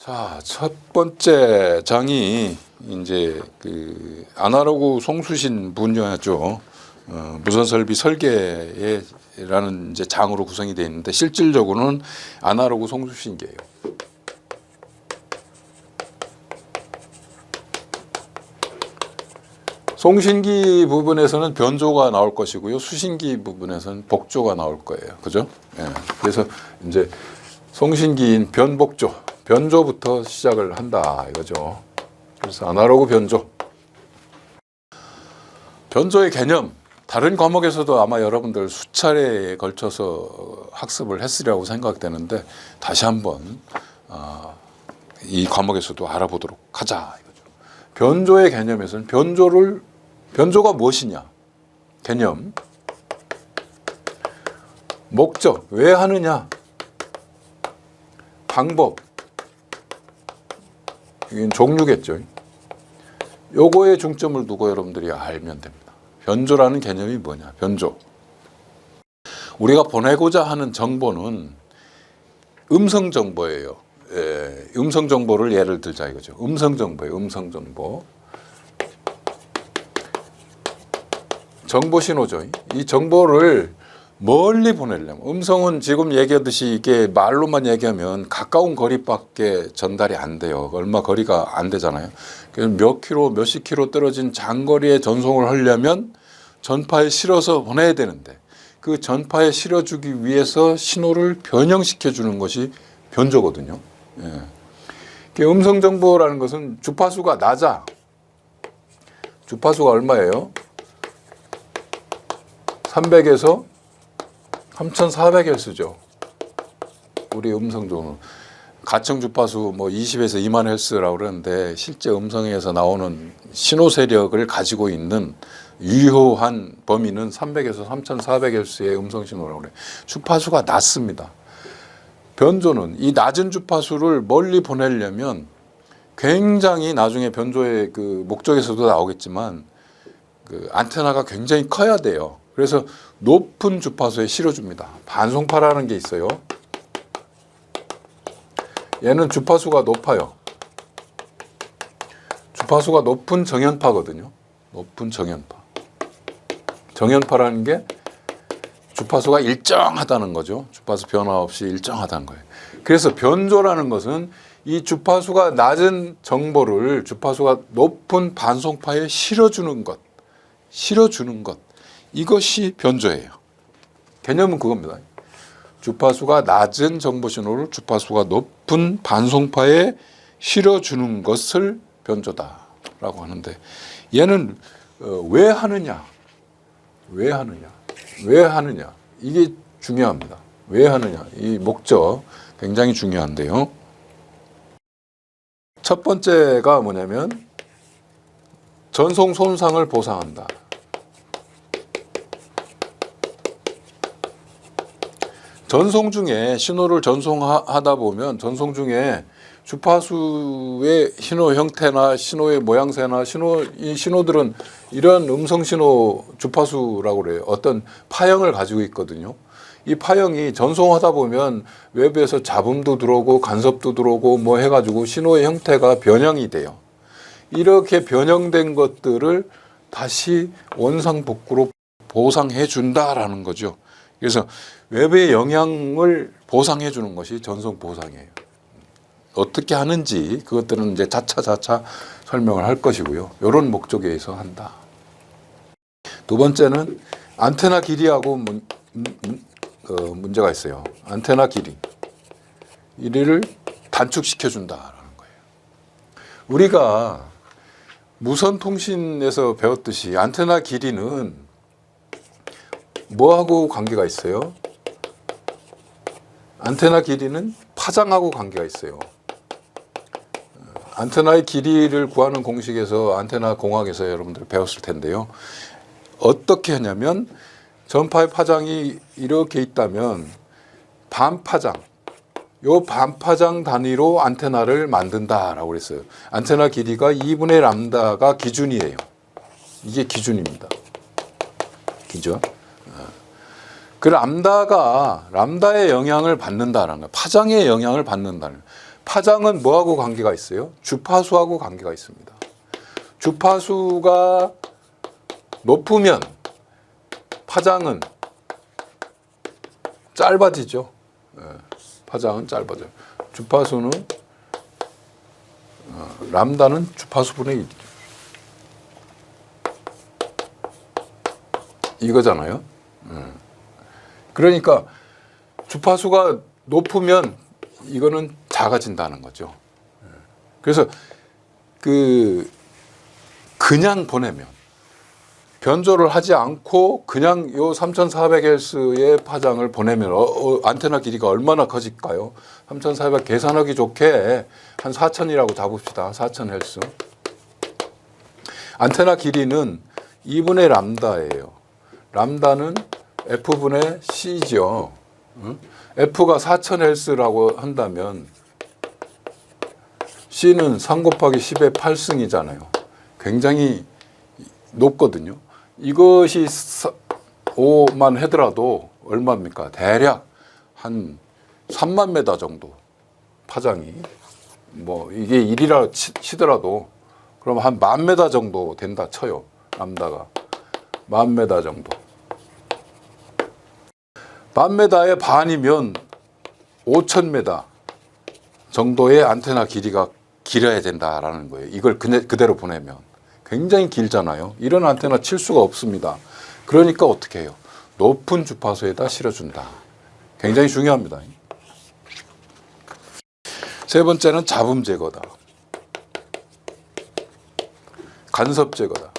자, 첫 번째 장이 이제 그 아날로그 송수신 분야죠. 무선 설비 설계라는 이제 장으로 구성이 되어 있는데 실질적으로는 아날로그 송수신기예요. 송신기 부분에서는 변조가 나올 것이고요. 수신기 부분에서는 복조가 나올 거예요. 그죠? 예. 그래서 이제 송신기인 변조부터 시작을 한다 이거죠. 그래서 아날로그 변조의 개념, 다른 과목에서도 아마 여러분들 수차례에 걸쳐서 학습을 했으리라고 생각되는데 다시 한번 이 과목에서도 알아보도록 하자 이거죠. 변조의 개념에서는 변조가 무엇이냐? 개념, 목적, 왜 하느냐? 방법, 이건 종류겠죠. 요거에 중점을 두고 여러분들이 알면 됩니다. 변조라는 개념이 뭐냐? 변조. 우리가 보내고자 하는 정보는 음성 정보예요. 음성 정보를 예를 들자 이거죠. 음성 정보예요. 음성 정보. 정보 신호죠. 이 정보를 멀리 보내려면 음성은 지금 얘기하듯이 이게 말로만 얘기하면 가까운 거리밖에 전달이 안 돼요. 얼마 거리가 안 되잖아요. 그래서 몇십 킬로 떨어진 장거리에 전송을 하려면 전파에 실어서 보내야 되는데 그 전파에 실어주기 위해서 신호를 변형시켜 주는 것이 변조거든요. 음성 정보라는 것은 주파수가 낮아. 주파수가 얼마예요? 300에서 3400Hz죠. 우리 음성 정보. 가청 주파수 뭐 20에서 2만 Hz라고 그러는데 실제 음성에서 나오는 신호 세력을 가지고 있는 유효한 범위는 300에서 3400Hz의 음성 신호라고 그래요. 주파수가 낮습니다. 변조는 이 낮은 주파수를 멀리 보내려면 굉장히 나중에 변조의 그 목적에서도 나오겠지만 그 안테나가 굉장히 커야 돼요. 그래서 높은 주파수에 실어줍니다. 반송파라는 게 있어요. 얘는 주파수가 높아요. 주파수가 높은 정연파거든요. 높은 정연파. 정연파라는 게 주파수가 일정하다는 거죠. 주파수 변화 없이 일정하다는 거예요. 그래서 변조라는 것은 이 주파수가 낮은 정보를 주파수가 높은 반송파에 실어주는 것. 이것이 변조예요. 개념은 그겁니다. 주파수가 낮은 정보 신호를 주파수가 높은 반송파에 실어주는 것을 변조다라고 하는데 얘는 왜 하느냐? 이게 중요합니다. 왜 하느냐? 이 목적 굉장히 중요한데요. 첫 번째가 뭐냐면 전송 손상을 보상한다. 전송 중에 신호를 전송하다 보면 전송 중에 주파수의 신호 형태나 신호의 모양새나 이 신호들은 이런 음성 신호 주파수라고 그래요. 어떤 파형을 가지고 있거든요. 이 파형이 전송하다 보면 외부에서 잡음도 들어오고 간섭도 들어오고 뭐 해가지고 신호의 형태가 변형이 돼요. 이렇게 변형된 것들을 다시 원상복구로 보상해 준다라는 거죠. 그래서 외부의 영향을 보상해 주는 것이 전송 보상이에요. 어떻게 하는지 그것들은 이제 자차 설명을 할 것이고요. 이런 목적에 의해서 한다. 두 번째는 안테나 길이하고 문제가 있어요. 안테나 길이를 단축시켜 준다라는 거예요. 우리가 무선 통신에서 배웠듯이 안테나 길이는 뭐하고 관계가 있어요? 안테나 길이는 파장하고 관계가 있어요. 안테나의 길이를 구하는 공식에서 안테나 공학에서 여러분들 배웠을 텐데요. 어떻게 하냐면 전파의 파장이 이렇게 있다면 반파장, 요 반파장 단위로 안테나를 만든다라고 그랬어요. 안테나 길이가 2분의 람다가 기준이에요. 이게 기준입니다. 기준. 그 람다의 영향을 받는다라는 거예요. 파장의 영향을 받는다는 거예요. 파장은 뭐하고 관계가 있어요? 주파수하고 관계가 있습니다. 주파수가 높으면 파장은 짧아지죠. 파장은 짧아져요. 주파수는 람다는 주파수분의 1이죠. 이거잖아요. 그러니까 주파수가 높으면 이거는 작아진다는 거죠. 그래서 그냥 보내면 변조를 하지 않고 그냥 요 3400Hz의 파장을 보내면 안테나 길이가 얼마나 커질까요? 3400 계산하기 좋게 한 4000이라고 잡읍시다. 4000Hz. 안테나 길이는 2분의 람다예요. 람다는 F분의 C죠. F가 4000Hz라고 한다면 C는 3 곱하기 10의 8승이잖아요. 굉장히 높거든요. 이것이 5만 하더라도 얼마입니까? 대략 한 3만 메다 정도 파장이, 뭐 이게 1이라 치더라도 그럼 한 10,000메다 정도 된다 쳐요. 람다가 10,000메다 정도. 10,000메다의 반이면 5,000메다 정도의 안테나 길이가 길어야 된다라는 거예요. 이걸 그대로 보내면 굉장히 길잖아요. 이런 안테나 칠 수가 없습니다. 그러니까 어떻게 해요? 높은 주파수에다 실어준다. 굉장히 중요합니다. 세 번째는 잡음 제거다. 간섭 제거다.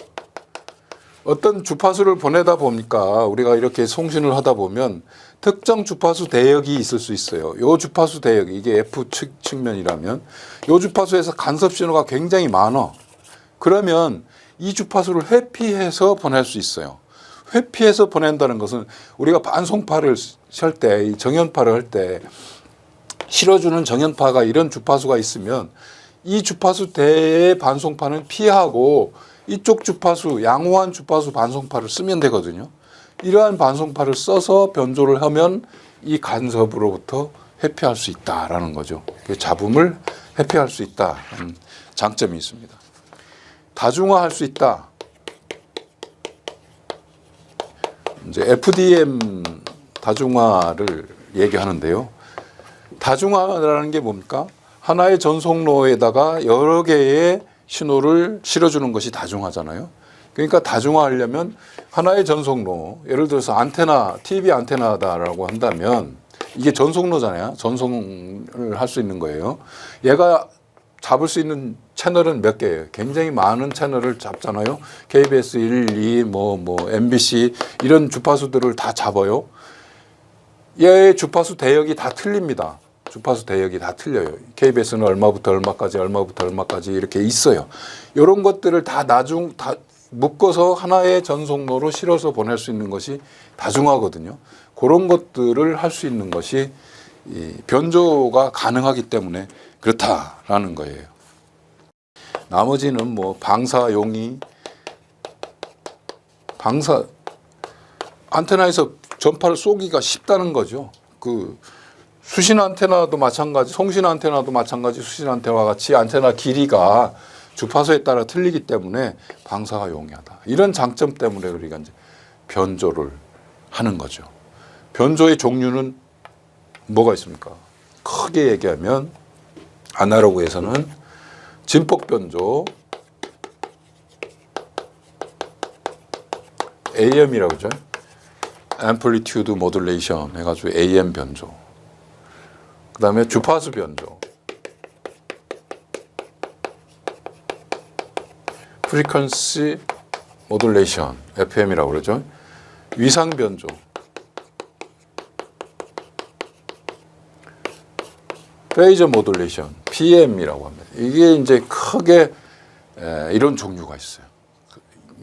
어떤 주파수를 보내다 보니까 우리가 이렇게 송신을 하다 보면 특정 주파수 대역이 있을 수 있어요. 요 주파수 대역, 이게 F 측면이라면 요 주파수에서 간섭 신호가 굉장히 많아. 그러면 이 주파수를 회피해서 보낼 수 있어요. 회피해서 보낸다는 것은 우리가 반송파를 할 때, 정연파를 할 때 실어주는 정연파가 이런 주파수가 있으면 이 주파수 대의 반송파는 피하고 이쪽 주파수, 양호한 주파수 반송파를 쓰면 되거든요. 이러한 반송파를 써서 변조를 하면 이 간섭으로부터 회피할 수 있다라는 거죠. 잡음을 회피할 수 있다는 장점이 있습니다. 다중화할 수 있다. 이제 FDM 다중화를 얘기하는데요. 다중화라는 게 뭡니까? 하나의 전송로에다가 여러 개의 신호를 실어주는 것이 다중화잖아요. 그러니까 다중화하려면 하나의 전송로, 예를 들어서 안테나, TV 안테나다라고 한다면 이게 전송로잖아요. 전송을 할 수 있는 거예요. 얘가 잡을 수 있는 채널은 몇 개예요? 굉장히 많은 채널을 잡잖아요. KBS 1, 2, MBC 이런 주파수들을 다 잡아요. 얘의 주파수 대역이 다 틀립니다. 주파수 대역이 다 틀려요. KBS는 얼마부터 얼마까지, 얼마부터 얼마까지 이렇게 있어요. 이런 것들을 다 묶어서 하나의 전송로로 실어서 보낼 수 있는 것이 다중화거든요. 그런 것들을 할 수 있는 것이 이 변조가 가능하기 때문에 그렇다라는 거예요. 나머지는 뭐 방사용이, 안테나에서 전파를 쏘기가 쉽다는 거죠. 수신 안테나도 마찬가지, 송신 안테나도 마찬가지, 수신 안테나와 같이 안테나 길이가 주파수에 따라 틀리기 때문에 방사가 용이하다. 이런 장점 때문에 우리가 이제 변조를 하는 거죠. 변조의 종류는 뭐가 있습니까? 크게 얘기하면 아날로그에서는 진폭 변조, AM이라고 그러죠. Amplitude Modulation 해가지고 AM 변조. 그 다음에 주파수 변조, Frequency Modulation, FM이라고 그러죠. 위상 변조, Phasor Modulation, PM이라고 합니다. 이게 이제 크게 이런 종류가 있어요.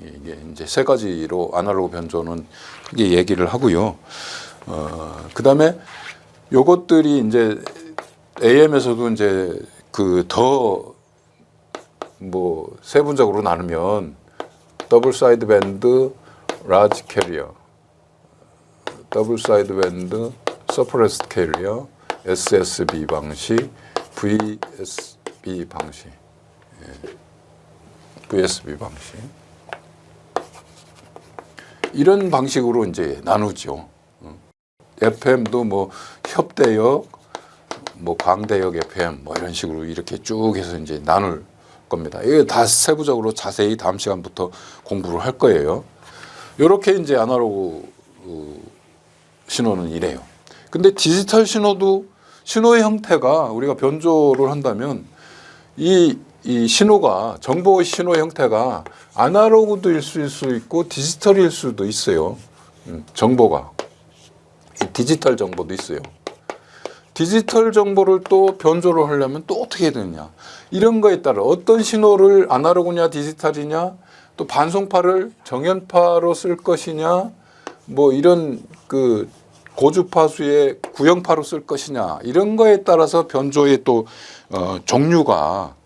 이게 이제 세 가지로 아날로그 변조는 크게 얘기를 하고요. 그 다음에 요것들이 이제 AM에서도 이제 더 뭐 세분적으로 나누면 더블 사이드 밴드 라지 캐리어, 더블 사이드 밴드 서프레스드 캐리어, SSB 방식, VSB 방식. VSB 방식. 이런 방식으로 이제 나누죠. FM도 뭐 협대역, 뭐 광대역 FM 뭐 이런 식으로 이렇게 쭉 해서 이제 나눌 겁니다. 이게 다 세부적으로 자세히 다음 시간부터 공부를 할 거예요. 이렇게 이제 아날로그 신호는 이래요. 근데 디지털 신호도 신호의 형태가 우리가 변조를 한다면 이 신호가 정보 신호 형태가 아날로그도 일 수 있고 디지털일 수도 있어요. 정보가 디지털 정보도 있어요. 디지털 정보를 또 변조를 하려면 또 어떻게 해야 되느냐. 이런 거에 따라 어떤 신호를 아날로그냐 디지털이냐 또 반송파를 정연파로 쓸 것이냐 뭐 이런 그 고주파수의 구형파로 쓸 것이냐 이런 거에 따라서 변조의 또 종류가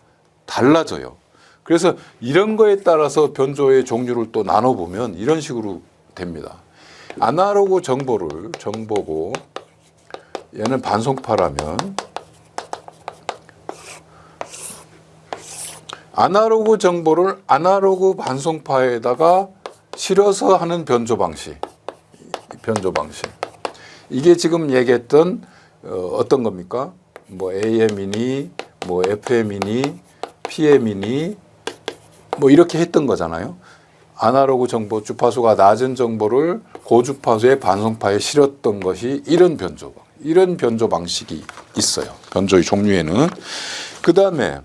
달라져요. 그래서 이런 거에 따라서 변조의 종류를 또 나눠보면 이런 식으로 됩니다. 아날로그 정보고 얘는 반송파라면 아날로그 정보를 아날로그 반송파에다가 실어서 하는 변조 방식. 이게 지금 얘기했던 어떤 겁니까? 뭐 AM이니 뭐 FM이니 PM이니 뭐 이렇게 했던 거잖아요. 아날로그 정보 주파수가 낮은 정보를 고주파수의 반송파에 실었던 것이 이런 변조 방식이 있어요. 변조의 종류에는. 그 다음에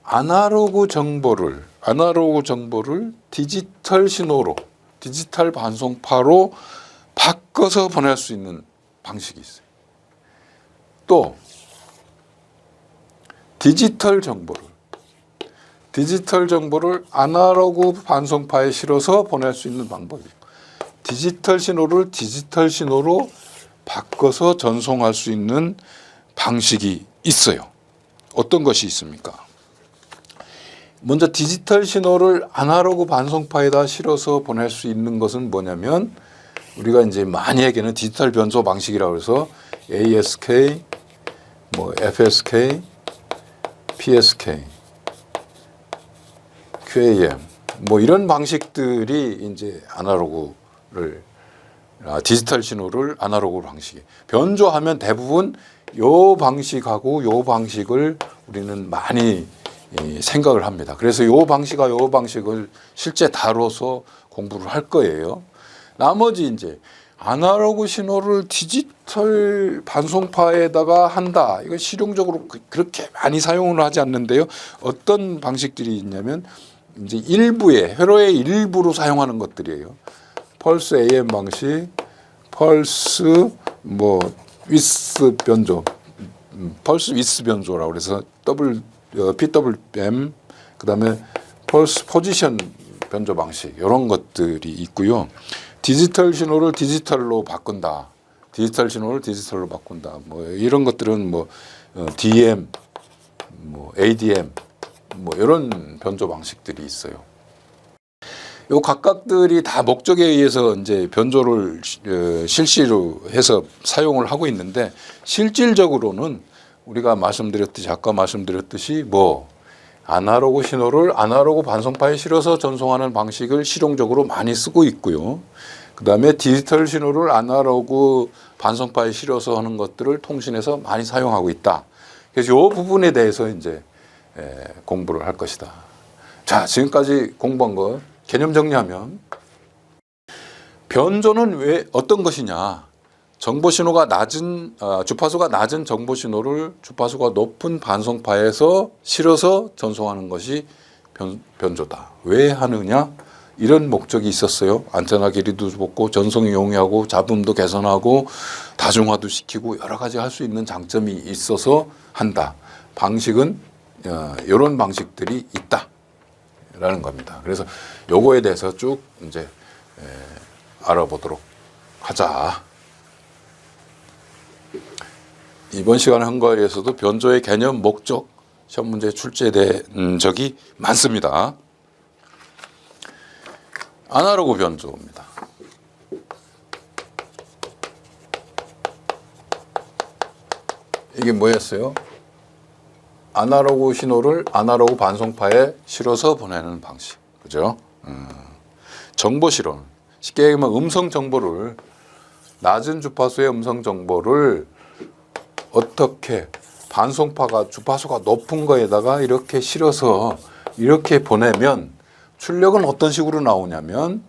아날로그 정보를 디지털 신호로 디지털 반송파로 바꿔서 보낼 수 있는 방식이 있어요. 또 디지털 정보를 아날로그 반송파에 실어서 보낼 수 있는 방법이에요. 디지털 신호를 디지털 신호로 바꿔서 전송할 수 있는 방식이 있어요. 어떤 것이 있습니까? 먼저 디지털 신호를 아날로그 반송파에다 실어서 보낼 수 있는 것은 뭐냐면 우리가 이제 많이 얘기하는 디지털 변조 방식이라고 해서 ASK, 뭐 FSK, PSK, QAM 뭐 이런 방식들이 이제 디지털 신호를 아날로그 방식에 변조하면 대부분 요 방식하고 요 방식을 우리는 많이 생각을 합니다. 그래서 요 방식과 요 방식을 실제 다뤄서 공부를 할 거예요. 나머지 이제 아날로그 신호를 디지털 반송파에다가 한다. 이건 실용적으로 그렇게 많이 사용을 하지 않는데요. 어떤 방식들이 있냐면 이제 회로의 일부로 사용하는 것들이에요. 펄스 AM 방식, 펄스 뭐 위스 변조, 펄스 위스 변조라고 그래서 PWM, 그다음에 펄스 포지션 변조 방식 이런 것들이 있고요. 디지털 신호를 디지털로 바꾼다. 뭐 이런 것들은 뭐 DM, 뭐 ADM, 뭐 이런 변조 방식들이 있어요. 요 각각들이 다 목적에 의해서 이제 변조를 실시로 해서 사용을 하고 있는데 실질적으로는 우리가 아까 말씀드렸듯이 뭐 아날로그 신호를 아날로그 반송파에 실어서 전송하는 방식을 실용적으로 많이 쓰고 있고요. 그다음에 디지털 신호를 아날로그 반송파에 실어서 하는 것들을 통신에서 많이 사용하고 있다. 그래서 이 부분에 대해서 이제 공부를 할 것이다. 자, 지금까지 공부한 거 개념 정리하면 변조는 왜 어떤 것이냐? 정보 신호가 주파수가 낮은 정보 신호를 주파수가 높은 반송파에서 실어서 전송하는 것이 변조다. 왜 하느냐? 이런 목적이 있었어요. 안테나 길이도 좁고 전송이 용이하고 잡음도 개선하고 다중화도 시키고 여러 가지 할 수 있는 장점이 있어서 한다. 방식은 이런 방식들이 있다라는 겁니다. 그래서 요거에 대해서 쭉 이제 알아보도록 하자. 이번 시간에 한 거에서도 변조의 개념, 목적, 시험 문제 출제된 적이 많습니다. 아날로그 변조입니다. 이게 뭐였어요? 아날로그 신호를 아날로그 반송파에 실어서 보내는 방식. 그죠? 정보 실어. 쉽게 얘기하면 음성 정보를, 낮은 주파수의 음성 정보를 어떻게 반송파가 주파수가 높은 거에다가 이렇게 실어서 이렇게 보내면 출력은 어떤 식으로 나오냐면,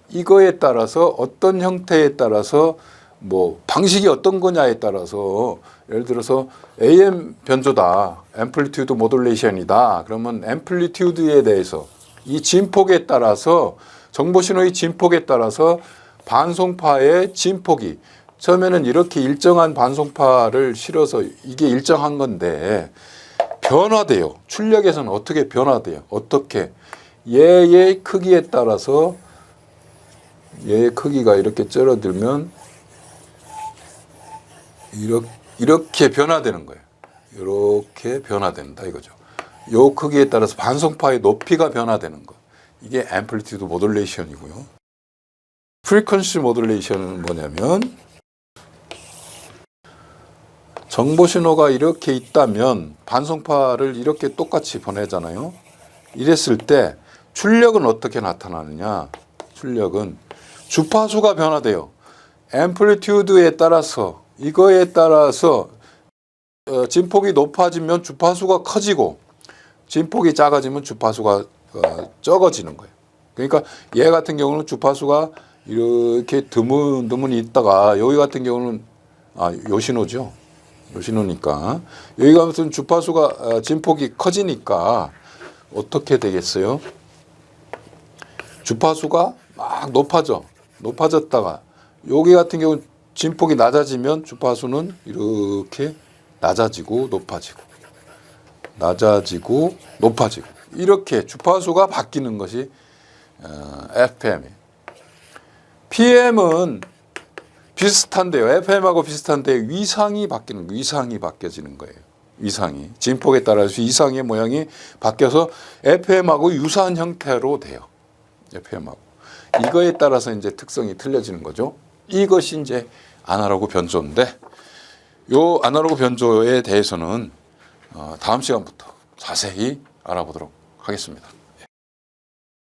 이거에 따라서 어떤 형태에 따라서 뭐 방식이 어떤 거냐에 따라서, 예를 들어서 AM 변조다, 앰플리튜드 모듈레이션이다, 그러면 앰플리튜드에 대해서 이 진폭에 따라서, 정보 신호의 진폭에 따라서 반송파의 진폭이, 처음에는 이렇게 일정한 반송파를 실어서 이게 일정한 건데 변화돼요. 출력에서는 어떻게 변화돼요? 어떻게? 얘의 크기에 따라서, 얘의 크기가 이렇게 줄어들면 이렇게 변화되는 거예요. 이렇게 변화된다 이거죠. 요 크기에 따라서 반송파의 높이가 변화되는 거. 이게 앰플리튜드 모듈레이션이고요. 프리퀀시 모듈레이션은 뭐냐면, 정보 신호가 이렇게 있다면 반송파를 이렇게 똑같이 보내잖아요. 이랬을 때 출력은 어떻게 나타나느냐? 출력은 주파수가 변화돼요. 앰플리튜드에 따라서, 이거에 따라서 진폭이 높아지면 주파수가 커지고, 진폭이 작아지면 주파수가 적어지는 거예요. 그러니까 얘 같은 경우는 주파수가 이렇게 드문드문 있다가, 여기 같은 경우는 요 신호죠. 요 신호니까 여기 가면 주파수가 진폭이 커지니까 어떻게 되겠어요? 주파수가 막 높아졌다가 여기 같은 경우는 진폭이 낮아지면 주파수는 이렇게 낮아지고 높아지고, 낮아지고 높아지고, 이렇게 주파수가 바뀌는 것이 FM이에요. PM은 비슷한데요. FM하고 비슷한데 위상이 바뀌는 거예요. 위상이 바뀌어지는 거예요. 위상이. 진폭에 따라서 위상의 모양이 바뀌어서 FM하고 유사한 형태로 돼요. FM하고. 이거에 따라서 이제 특성이 틀려지는 거죠. 이것이 이제 아날로그 변조인데, 요 아날로그 변조에 대해서는 다음 시간부터 자세히 알아보도록 하겠습니다.